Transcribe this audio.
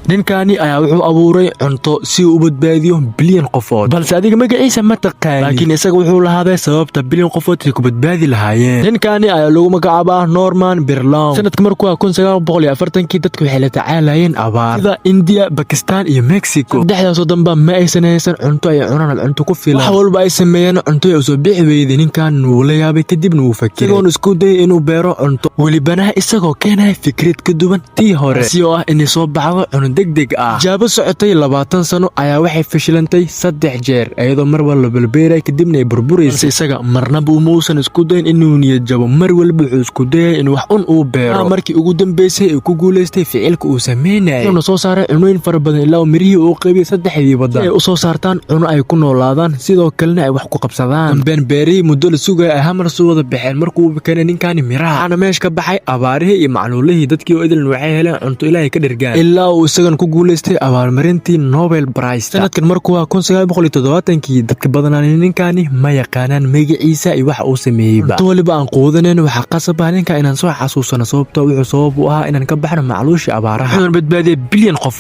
ninkani ayaa wuxuu abuuray cunto si uu u badbaadiyo bilyan qofood balse adiga magaciisa ma taqaan laakiin isaga wuxuu lahaaday sababta bilyan qofood ay ku badbaadi lahaayeen ninkani ayaa lagu magacaabaa Norman Borlaug sanadka markuu 1940kii dadku waxay la tacaalayeen abaar sida India Pakistan iyo Mexico saddexdaas waddanba ma aysan haysan cunto ay cunaan cunto ku filan wax walba ay sameeyeen cunto ay soo bixi weeyday ninkan wuu la yaabay kadibna wuu fakiray inuu isku day inuu beero cunto walibana isagoo keenay fikrad ka duwan tii hore si oo ah in soo baxdo cunto degdeg ah jaabo socotay 20 sano ayaa waxay fashilantay 3 jeer iyadoo mar walba balbeeray kadibna ay burbureysay isaga marnaba uma uusan isku dayn inuu niyad jabo mar walba wuxuu isku dayay in wax uu beero markii ugu dambeysay uu ku guuleystay ficilka uu sameeyay inuu soo saaray cunooyin fara badan ilaa mirihii uu qaybiyay saddexdii waddan ay u soo saartaan cuno ay ku noolaadaan sidoo kalena ay wax ku qabsadaan beeri muddo la sugay ay hamar soo wada baxeen markuu keenay ninkani miraha ana meesh ka baxay abaarihii iyo macluulihii dadkii oo idil waxay heleen cunto ilaahay ka dhirgaan ilaa uu isagan ku guuleystay abaalmarintii Nobel Prize sanadkan markuu 1970kii dadka badanaan ninkani ma yaqaanaan magaciisa iyo wax uu sameeyay ba waliba aan quudaneen waxa qasab ah ninka inaan soo xasuusano sababta wuxuu sabab u ahaa inaan ka baxno macluushii abaaraha badbaadiyay bilyan qof